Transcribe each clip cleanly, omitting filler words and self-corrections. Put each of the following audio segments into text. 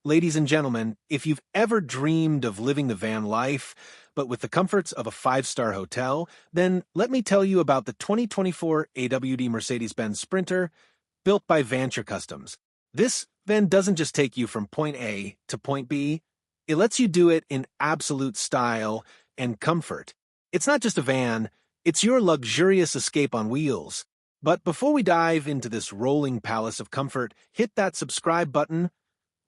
Ladies and gentlemen, if you've ever dreamed of living the van life, but with the comforts of a five-star hotel, then let me tell you about the 2024 AWD Mercedes-Benz Sprinter, built by Vanture Customs. This van doesn't just take you from point A to point B, it lets you do it in absolute style and comfort. It's not just a van, it's your luxurious escape on wheels. But before we dive into this rolling palace of comfort, hit that subscribe button.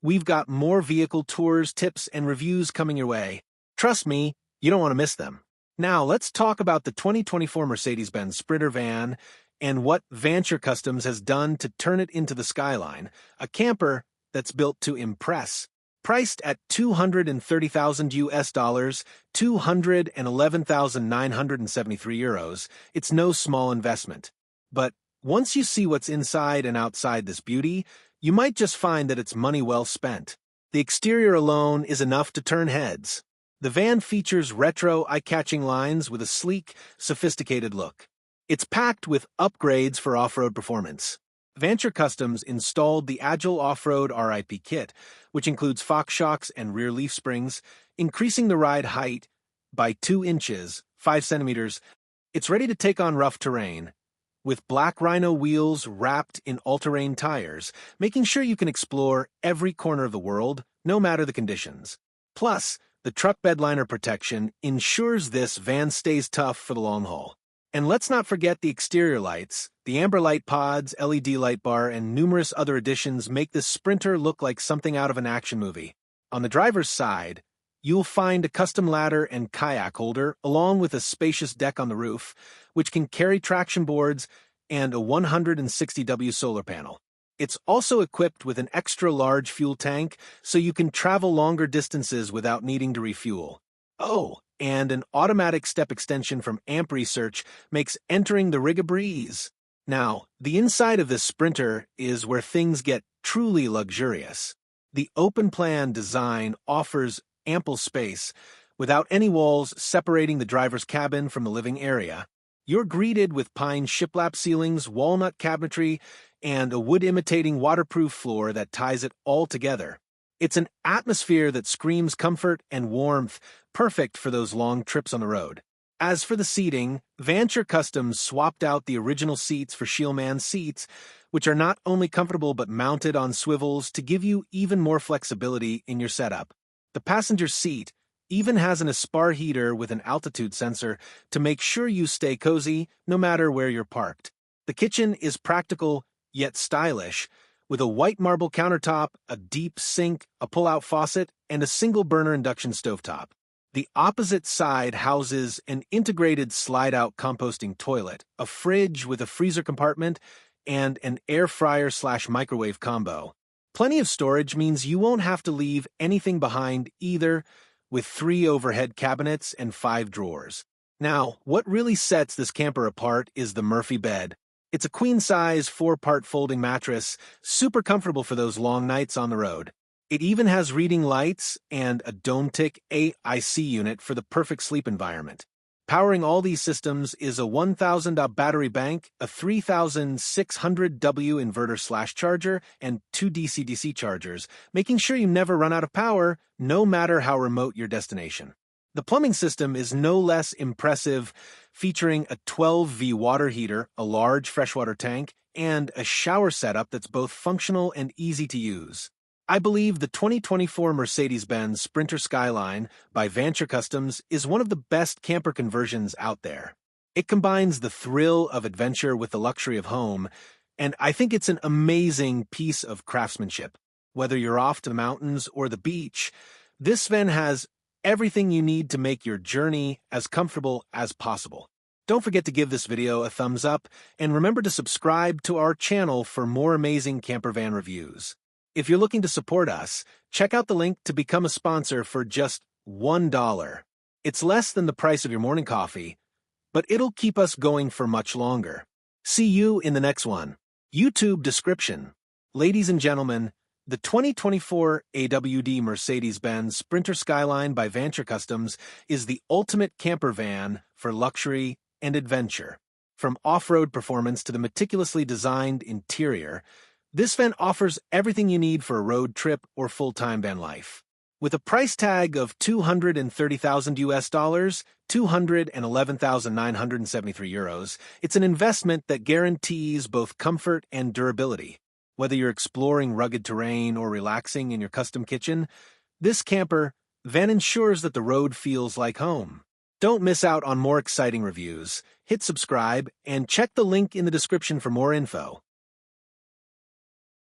We've got more vehicle tours, tips, and reviews coming your way. Trust me, you don't want to miss them. Now, let's talk about the 2024 Mercedes-Benz Sprinter van and what Vanture Customs has done to turn it into the skyline, a camper that's built to impress. Priced at $230,000 US, 211,973 euros, it's no small investment. But once you see what's inside and outside this beauty, you might just find that it's money well spent. The exterior alone is enough to turn heads. The van features retro, eye-catching lines with a sleek, sophisticated look. It's packed with upgrades for off-road performance. Vanture Customs installed the Agile Off-Road RIP kit, which includes Fox shocks and rear leaf springs, increasing the ride height by 2 inches, 5 centimeters. It's ready to take on rough terrain, with black Rhino wheels wrapped in all-terrain tires, making sure you can explore every corner of the world, no matter the conditions. Plus, the truck bedliner protection ensures this van stays tough for the long haul. And let's not forget the exterior lights. The amber light pods, LED light bar, and numerous other additions make this Sprinter look like something out of an action movie. On the driver's side, you'll find a custom ladder and kayak holder, along with a spacious deck on the roof, which can carry traction boards and a 160W solar panel. It's also equipped with an extra-large fuel tank, so you can travel longer distances without needing to refuel. Oh, and an automatic step extension from Amp Research makes entering the rig a breeze. Now, the inside of this Sprinter is where things get truly luxurious. The open-plan design offers ample space, without any walls separating the driver's cabin from the living area. You're greeted with pine shiplap ceilings, walnut cabinetry, and a wood-imitating waterproof floor that ties it all together. It's an atmosphere that screams comfort and warmth, perfect for those long trips on the road. As for the seating, Vanture Customs swapped out the original seats for Shieldman seats, which are not only comfortable but mounted on swivels to give you even more flexibility in your setup. The passenger seat even has an Aspar heater with an altitude sensor to make sure you stay cozy no matter where you're parked. The kitchen is practical yet stylish, with a white marble countertop, a deep sink, a pull-out faucet, and a single-burner induction stovetop. The opposite side houses an integrated slide-out composting toilet, a fridge with a freezer compartment, and an air fryer/microwave combo. Plenty of storage means you won't have to leave anything behind either, with 3 overhead cabinets and 5 drawers. Now, what really sets this camper apart is the Murphy bed. It's a queen-size 4-part folding mattress, super comfortable for those long nights on the road. It even has reading lights and a Dometic AIC unit for the perfect sleep environment. Powering all these systems is a 1,000 battery bank, a 3,600W inverter/charger, and 2 DC-DC chargers, making sure you never run out of power, no matter how remote your destination. The plumbing system is no less impressive, featuring a 12V water heater, a large freshwater tank, and a shower setup that's both functional and easy to use. I believe the 2024 Mercedes-Benz Sprinter Skyline by Vanture Customs is one of the best camper conversions out there. It combines the thrill of adventure with the luxury of home, and I think it's an amazing piece of craftsmanship. Whether you're off to the mountains or the beach, this van has everything you need to make your journey as comfortable as possible. Don't forget to give this video a thumbs up, and remember to subscribe to our channel for more amazing camper van reviews. If you're looking to support us, check out the link to become a sponsor for just $1. It's less than the price of your morning coffee, but it'll keep us going for much longer. See you in the next one. YouTube description. Ladies and gentlemen, the 2024 AWD Mercedes-Benz Sprinter Skyline by Vanture Customs is the ultimate camper van for luxury and adventure. From off-road performance to the meticulously designed interior, This van offers everything you need for a road trip or full-time van life. With a price tag of $230,000, 211,973 euros, it's an investment that guarantees both comfort and durability. Whether you're exploring rugged terrain or relaxing in your custom kitchen, this camper van ensures that the road feels like home. Don't miss out on more exciting reviews. Hit subscribe and check the link in the description for more info.